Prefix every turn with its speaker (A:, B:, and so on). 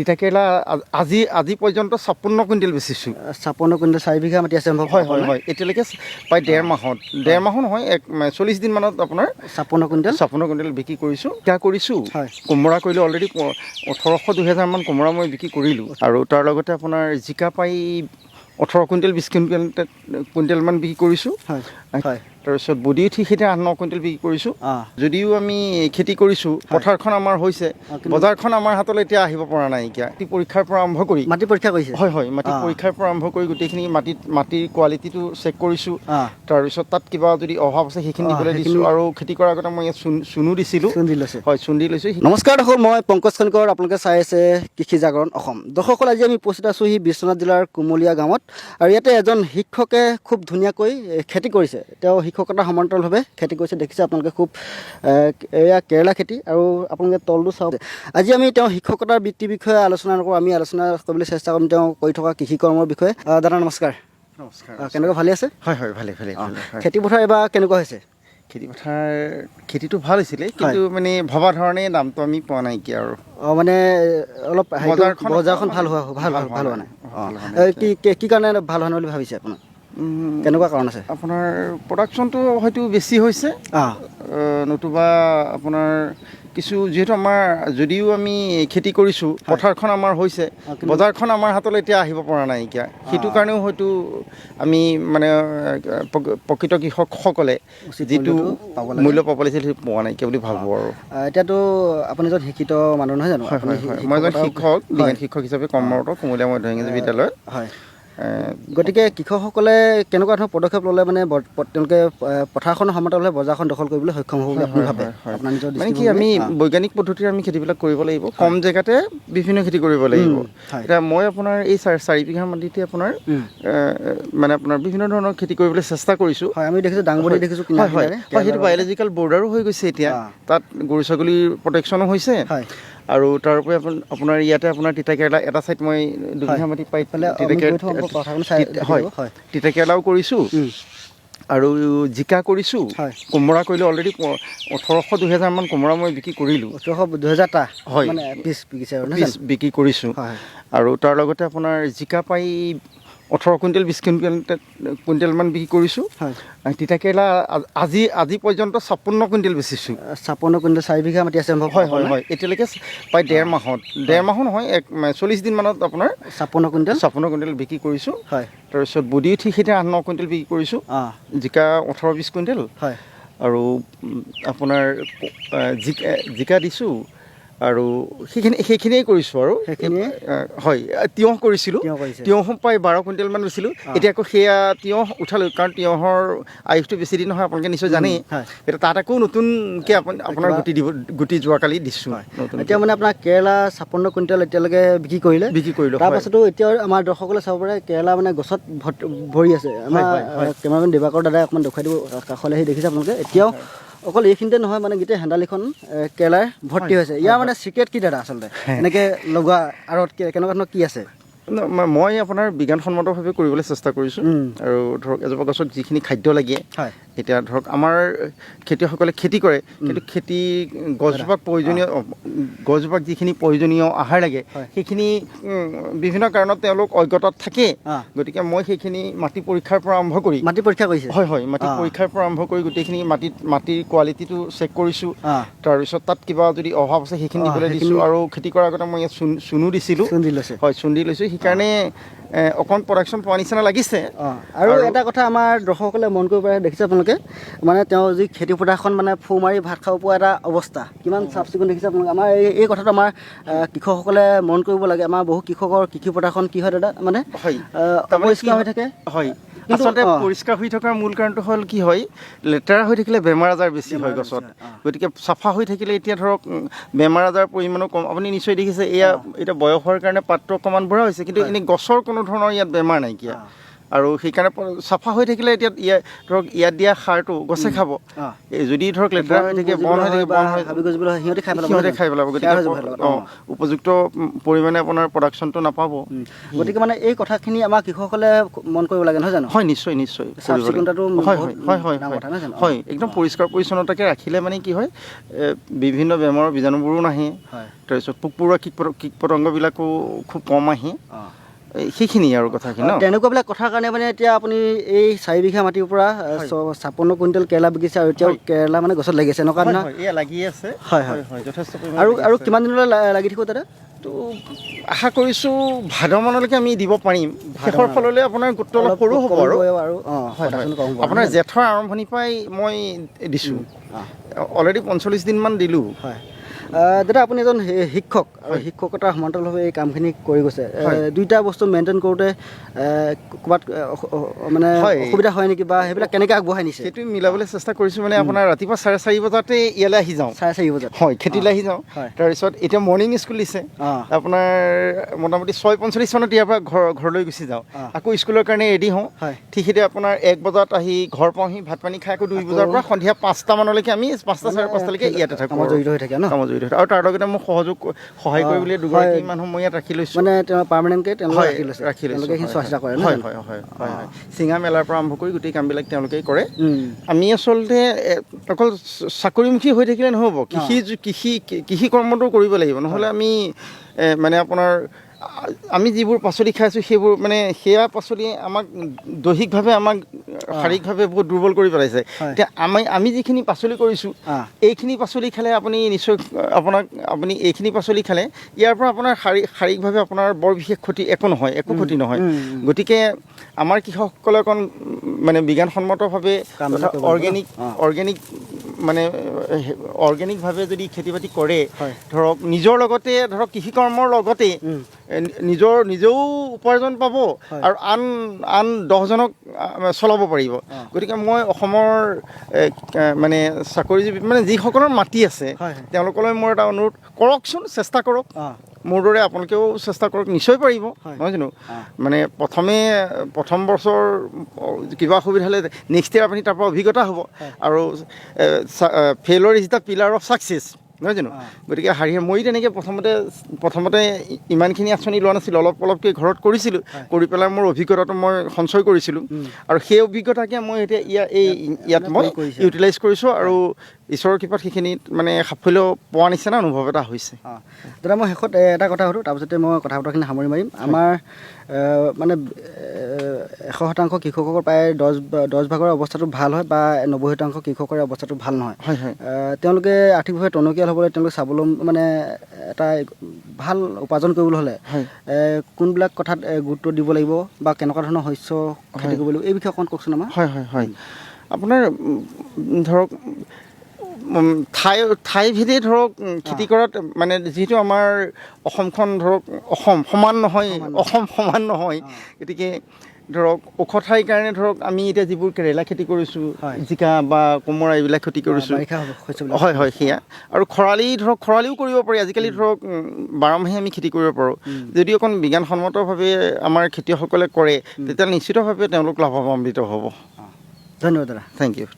A: তিতাকেৰেলা আজি পৰ্যন্ত 56 কুইণ্টেল বেচিছোঁ।
B: 56 কুইণ্টেল 4 বিঘা মাটি আছে।
A: হয় এতিয়ালৈকে প্ৰায় ডেৰ মাহো নহয় 40 দিনমানত আপোনাৰ
B: 56
A: কুইণ্টেল বিক্ৰী কৰিছোঁ। জিকা কৰিছোঁ, কোমোৰা কৰিলোঁ অলৰেডি 1800-2000 মান কোমোৰা মই বিক্ৰী কৰিলোঁ। আৰু তাৰ লগতে আপোনাৰ জিকা প্ৰায় 18 কুইণ্টেল 20 কুইণ্টেলমান বিক্ৰী কৰিছোঁ। তাৰপিছত বডিও ঠিক সেইতে 8-9 কুইণ্টেল বিক্ৰী কৰিছোঁ। যদিও আমি খেতি কৰিছোঁ, পথাৰখন আমাৰ হৈছে, বজাৰখন আমাৰ হাতলৈ এতিয়া আহিব পৰা নাই। এতিয়া পৰীক্ষাৰ পৰা আৰম্ভ কৰি
B: মাটি পৰীক্ষা কৰিছে।
A: হয় মাটি পৰীক্ষাৰ পৰা আৰম্ভ কৰি গোটেইখিনি মাটিৰ কোৱালিটিটো চেক কৰিছোঁ। তাৰপিছত তাত কিবা যদি অভাৱ আছে সেইখিনি দিবলৈ দিছোঁ। আৰু খেতি কৰাৰ আগতে মই ইয়াত চূণো দিছিলোঁ। চূণ দি লৈছোঁ।
B: নমস্কাৰ দৰ্শক, মই পংকজ খনিকৰ, আপোনালোকে চাই আছে কৃষি জাগৰণ অসম। দৰ্শকসকল, আজি আমি উপস্থিত আছোঁ বিশ্বনাথ জিলাৰ কুমলীয়া গাঁৱত। আৰু ইয়াতে এজন শিক্ষকে খুব ধুনীয়াকৈ খেতি কৰিছে। তেওঁ শিক্ষকতাৰ সমান্তৰালভাৱে খেতি কৰিছে, দেখিছে আপোনালোকে। খুব এয়া কেৰেলা খেতি। আৰু আপোনালোকে তলটো চাওক। আজি আমি তেওঁ শিক্ষকতাৰ বৃত্তিৰ বিষয়ে আলোচনা নকৰোঁ, আমি আলোচনা কৰিবলৈ চেষ্টা কৰিম তেওঁ কৰি থকা কৃষি কৰ্মৰ বিষয়ে। দাদা নমস্কাৰ। কেনেকুৱা, ভালে আছে?
A: হয় ভালে।
B: খেতি পথাৰ এবাৰ কেনেকুৱা হৈছে?
A: খেতিটো ভাল হৈছিলে, কিন্তু মানে ভবা ধৰণে দামটো আমি পোৱা নাইকিয়া আৰু।
B: মানে অলপ বজাৰখন ভাল হোৱা নাই। কি কাৰণে ভাল হোৱা নাই বুলি ভাবিছে আপোনাৰ? কেনেকুৱা কাৰণ আছে?
A: আপোনাৰ প্ৰডাকশ্যনটো হয়তো বেছি হৈছে, নতুবা আপোনাৰ যিহেতু আমাৰ যদিও আমি খেতি কৰিছোঁ, পথাৰখন আমাৰ হৈছে, বজাৰখন আমাৰ হাতলৈ এতিয়া আহিব পৰা নাই। এতিয়া সেইটো কাৰণেও হয়তো আমি মানে প্ৰকৃত কৃষকসকলে যিটো মূল্য পাব লাগিছিল সেইটো পোৱা নাইকিয়া বুলি ভাবোঁ আৰু।
B: এতিয়াতো আপুনি এজন শিক্ষিত মানুহ নহয় জানো?
A: মই এজন বিজ্ঞান শিক্ষক হিচাপে কৰ্মৰত কুমলীয়া মধ্য ইংৰাজী বিদ্যালয়ত।
B: গতিকে কৃষকসকলে কেনেকুৱা ধৰণৰ পদক্ষেপ ল'লে মানে তেওঁলোকে পথাৰখনৰ সমান্তৰালভাৱে বজাৰখন দখল কৰিবলৈ সক্ষম হ'ব বুলি আপুনি ভাবে? আপোনাৰ নিজৰ
A: মানে কি, আমি বৈজ্ঞানিক পদ্ধতিৰে আমি খেতিবিলাক কৰিব লাগিব, কম জেগাতে বিভিন্ন খেতি কৰিব লাগিব। এতিয়া মই আপোনাৰ এই 4 বিঘা মাটিতে আপোনাৰ মানে আপোনাৰ বিভিন্ন ধৰণৰ খেতি কৰিবলৈ চেষ্টা কৰিছোঁ।
B: আমি দেখিছোঁ ডাংবডি দেখিছোঁ।
A: সেইটো বায়'লজিকেল বৰ্ডাৰো হৈ গৈছে এতিয়া, তাত গৰু ছাগলীৰ প্ৰটেকশ্যনো হৈছে। আৰু তাৰোপৰি আপোনাৰ ইয়াতে আপোনাৰ তিতাকেৰেলা এটা ছাইড মই 2 বিঘা মাটি পাই তিতাকেৰেলাও কৰিছোঁ। আৰু জিকা কৰিছোঁ, কোমোৰা কৰিলোঁ অলৰেডি 1800-2000 মান কোমোৰা মই বিক্ৰী কৰিলোঁ।
B: 1800-2000টা
A: বিক্ৰী কৰিছোঁ। আৰু তাৰ লগতে আপোনাৰ জিকা প্ৰায় 18 কুইণ্টেল 20 কুইণ্টেলমান বিক্ৰী কৰিছোঁ। তিতাকেৰেলা আজি পৰ্যন্ত 56 কুইণ্টেল বেচিছোঁ।
B: 56 কুইণ্টেল 4 বিঘা মাটি আছে।
A: হয় এতিয়ালৈকে প্ৰায় ডেৰ মাহো নহয় 40 দিনমানত আপোনাৰ 56 কুইণ্টেল বিক্ৰী কৰিছোঁ। তাৰপিছত বডিও ঠিক সেইতে 8-9 কুইণ্টেল বিক্ৰী কৰিছোঁ। জিকা 18-20 কুইণ্টেল। আৰু আপোনাৰ জিকা দিছোঁ। আৰু সেইখিনিয়ে কৰিছোঁ আৰু। হয়, তিয়ঁহ কৰিছিলোঁ। তিয়ঁহ প্ৰায় 12 কুইণ্টেলমান লৈছিলোঁ। এতিয়া আকৌ সেয়া তিয়ঁহ উঠালোঁ, কাৰণ তিয়ঁহৰ আয়ুসটো বেছি দিন নহয়, আপোনালোকে নিশ্চয় জানেই। এতিয়া তাত আকৌ নতুনকৈ আপোনাৰ গুটি যোৱাকালি দিছোঁ।
B: এতিয়া মানে আপোনাৰ কেৰেলা 56 কুইণ্টেল এতিয়ালৈকে বিক্ৰী কৰিলোঁ। তাৰপাছতো এতিয়া আমাৰ দৰ্শকসকলে চাব পাৰে কেৰেলা মানে গছত ভৰি আছে। আমাৰ কেমেৰামেন দিবাকৰ দাদাই অকণমান দেখুৱাই দিব, কাষলৈ আহি দেখিছে আপোনালোকে। এতিয়াও অকল এইখিনিতে নহয়, মানে গোটেই হেন্দালিখন কেৰেলাৰ ভৰ্তি হৈছে। ইয়াৰ মানে চিক্ৰেট কি দাদা আচলতে এনেকৈ লগোৱা আঁৰত কেনেকুৱা ধৰণৰ কি আছে?
A: মই আপোনাৰ বিজ্ঞানসন্মতভাৱে কৰিবলৈ চেষ্টা কৰিছোঁ। আৰু ধৰক এজোপা গছত যিখিনি খাদ্য লাগে, এতিয়া ধৰক আমাৰ খেতিয়কসকলে খেতি কৰে, কিন্তু গছজোপাক যিখিনি প্ৰয়োজনীয় আহাৰ লাগে সেইখিনি বিভিন্ন কাৰণত তেওঁলোক অজ্ঞতাত থাকে। গতিকে মই সেইখিনি মাটি পৰীক্ষাৰ পৰা আৰম্ভ কৰি
B: মাটি পৰীক্ষা কৰিছে।
A: মাটি পৰীক্ষাৰ পৰা আৰম্ভ কৰি গোটেইখিনি মাটিৰ কোৱালিটিটো চেক কৰিছোঁ। তাৰপিছত তাত কিবা যদি অভাৱ আছে সেইখিনি দিবলৈ দিছোঁ। আৰু খেতি কৰাৰ আগতে মই ইয়াত চূণো দিছিলোঁ। চূণ দি লৈছোঁ। সেইকাৰণে অকণ প্ৰডাকশ্যন পোৱা নিচিনা লাগিছে।
B: আৰু এটা কথা আমাৰ দৰ্শকসকলে মন কৰিব পাৰে, দেখিছে আপোনালোকে, মানে তেওঁ যি খেতি পথাৰখন মানে ফু মাৰি ভাত খাব পৰা এটা অৱস্থা, কিমান চাফ চিকুণ দেখিছে আপোনালোকে। আমাৰ এই কথাটো আমাৰ কৃষকসকলে মন কৰিব লাগে। আমাৰ বহু কৃষকৰ কৃষি পথাৰখন কি হয় দাদা, মানে অপৰিষ্কাৰ হৈ থাকে।
A: আচলতে পৰিষ্কাৰ হৈ থকাৰ মূল কাৰণটো হ'ল কি হয়, লেতেৰা হৈ থাকিলে বেমাৰ আজাৰ বেছি হয় গছত। গতিকে চাফা হৈ থাকিলে এতিয়া ধৰক বেমাৰ আজাৰ পৰিমাণো কম। আপুনি নিশ্চয় দেখিছে, এতিয়া বয়স হোৱাৰ কাৰণে পাতটো অকণমান বুঢ়া হৈছে, কিন্তু এনেই গছৰ কোনো ধৰণৰ ইয়াত বেমাৰ নাইকিয়া। আৰু সেইকাৰণে চাফা হৈ থাকিলে এতিয়া ধৰক ইয়াত দিয়া সাৰটো গছে খাব যদি ধৰক লেতেৰা হৈ থাকে বন হৈ থাকে সিহঁতে খাই পেলাব গতিকে উপযুক্ত পৰিমাণে আপোনাৰ প্ৰডাকশ্যনটো নাপাব
B: গতিকে মানে এই কথাখিনি আমাৰ কৃষকসকলে মন কৰিব লাগে নহয় জানো
A: হয় নিশ্চয় নিশ্চয় হয় একদম পৰিষ্কাৰ পৰিচ্ছন্নতাকৈ ৰাখিলে মানে কি হয় বিভিন্ন বেমাৰৰ বীজাণুবোৰো নাহে তাৰপিছত পোক পৰুৱা কীট পতংগবিলাকো খুব কম আহে সেইখিনিয়ে আৰু কথাখিনি
B: তেনেকুৱাবিলাক কথাৰ কাৰণে মানে এতিয়া আপুনি এই 4 বিঘা মাটিৰ পৰা 56 কুইণ্টেল কেৰেলা বিকিছে আৰু এতিয়াও কেৰেলা মানে গছত লাগিছে এনেকুৱা ধৰণৰ
A: লাগি আছে
B: হয় হয় হয় যথেষ্ট আৰু কিমান দিনলৈ লাগি থাকিব দাদা
A: তো আশা কৰিছোঁ ভাদ মানলৈকে আমি দিব পাৰিম শেষৰ ফাললৈ আপোনাৰ গোটটো অলপ সৰু হ'ব আৰু আপোনাৰ জেঠৰ আৰম্ভণিৰ পৰাই মই দিছোঁ অলৰেডি 45 দিনমান দিলোঁ হয়
B: দাদা আপুনি এজন শিক্ষক আৰু শিক্ষকতাৰ সমান্তৰালভাৱে এই কামখিনি কৰি গৈছে দুইটা বস্তু মেইনটেইন কৰোঁতে ক'ৰবাত মানে অসুবিধা হয় নেকি বা সেইবিলাক কেনেকৈ আগবঢ়াই নিছে
A: সেইটো মিলাবলৈ চেষ্টা কৰিছোঁ মানে আপোনাৰ ৰাতিপুৱা 4:30 বজাতে ইয়ালৈ আহি যাওঁ
B: 4:30 বজাত
A: হয় খেতিলৈ আহি যাওঁ তাৰপিছত এতিয়া মৰ্ণিং স্কুল দিছে আপোনাৰ মোটামুটি 6:45 মানত ইয়াৰ পৰা ঘৰলৈ গুচি যাওঁ আকৌ স্কুলৰ কাৰণে ৰেডি হওঁ ঠিক সেইতে আপোনাৰ 1 বজাত আহি ঘৰ পাওঁহি ভাত পানী খাই আকৌ 2 বজাৰ পৰা সন্ধিয়া 5টা মানলৈকে আমি 5:30 ইয়াতে থাকোঁ
B: জড়িত হৈ থাকে ন
A: আৰু তাৰ লগতে মোক সহায় কৰিবলৈ দুগৰাকী মানুহ মই ইয়াত ৰাখি লৈছোঁ
B: মানে তেওঁ পাৰ্মানেণ্টকৈ তেওঁলোকে ৰাখি লৈছে চোৱা চিতা কৰে
A: হয় হয় হয় হয় হয় চিঙা মেলাৰ পৰা আৰম্ভ কৰি গোটেই কামবিলাক তেওঁলোকেই কৰে আমি আচলতে অকল চাকৰিমুখী হৈ থাকিলে নহ'ব কৃষি কৰ্মটো কৰিব লাগিব নহ'লে আমি মানে আপোনাৰ আমি যিবোৰ পাচলি খাই আছোঁ সেইবোৰ মানে সেয়া পাচলি আমাক দৈহিকভাৱে আমাক শাৰীৰিকভাৱে বহুত দুৰ্বল কৰি পেলাইছে এতিয়া আমি যিখিনি পাচলি কৰিছোঁ এইখিনি পাচলি খালে আপুনি নিশ্চয় আপুনি এইখিনি পাচলি খালে ইয়াৰ পৰা আপোনাৰ শাৰীৰিকভাৱে আপোনাৰ বৰ বিশেষ ক্ষতি একো নহয় গতিকে আমাৰ কৃষকসকলে অকণ মানে বিজ্ঞানসন্মতভাৱে অৰ্গেনিকভাৱে যদি খেতি বাতি কৰে ধৰক নিজৰ লগতে ধৰক কৃষি কৰ্মৰ লগতে নিজেও উপাৰ্জন পাব আৰু আন 10জনক চলাব পাৰিব গতিকে মই অসমৰ মানে চাকৰিজীৱী মানে যিসকলৰ মাটি আছে তেওঁলোকলৈ মোৰ এটা অনুৰোধ কৰকচোন চেষ্টা কৰক মোৰ দৰে আপোনালোকেও চেষ্টা কৰক নিশ্চয় পাৰিব নহয় জানো মানে প্ৰথম বছৰ কিবা অসুবিধা হ'লে নেক্সট ইয়েৰ আপুনি তাৰ পৰা অভিজ্ঞতা হ'ব আৰু failure is the pillar of success নহয় জানো গতিকে মই তেনেকৈ প্ৰথমতে ইমানখিনি আঁচনি লোৱা নাছিলোঁ অলপকৈ ঘৰত কৰিছিলোঁ কৰি পেলাই মোৰ অভিজ্ঞতাটো মই সঞ্চয় কৰিছিলোঁ আৰু সেই অভিজ্ঞতাকে মই এতিয়া ইয়াত মই ইউটিলাইজ কৰিছোঁ আৰু ঈশ্বৰৰ কৃপাত সেইখিনিত মানে সাফল্য পোৱা নিচিনা অনুভৱ এটা হৈছে
B: দাদা মই শেষত এটা কথা সুধোঁ তাৰপিছতে মই কথা বতৰাখিনি সামৰি মাৰিম আমাৰ মানে 100% কৃষকৰ প্ৰায় 10 ভাগৰ অৱস্থাটো ভাল হয় বা 90% কৃষকৰ অৱস্থাটো ভাল নহয় তেওঁলোকে আৰ্থিকভাৱে টনকিয়াল হ'বলৈ তেওঁলোকে স্বাৱলম্বী মানে এটা ভাল উপাৰ্জন কৰিবলৈ হ'লে কোনবিলাক কথাত গুৰুত্ব দিব লাগিব বা কেনেকুৱা ধৰণৰ শস্য খেতি কৰিব লাগিব এই বিষয়ে অকণমান কওকচোন আমাৰ
A: হয় আপোনাৰ ধৰক ঠাই ভেদে ধৰক খেতি কৰাত মানে যিহেতু আমাৰ অসমখন ধৰক অসম সমান নহয় গতিকে ধৰক ওখ ঠাইৰ কাৰণে ধৰক আমি এতিয়া যিবোৰ কেৰেলা খেতি কৰিছোঁ জিকা বা কোমোৰা এইবিলাক খেতি কৰিছোঁ হয় সেয়া আৰু খৰালিও কৰিব পাৰি আজিকালি ধৰক 12 মাহে আমি খেতি কৰিব পাৰোঁ যদি অকণ বিজ্ঞানসন্মতভাৱে আমাৰ খেতিয়কসকলে কৰে তেতিয়াহ'লে নিশ্চিতভাৱে তেওঁলোক লাভান্বিত হ'ব
B: ধন্যবাদ দাদা
A: থেংক ইউ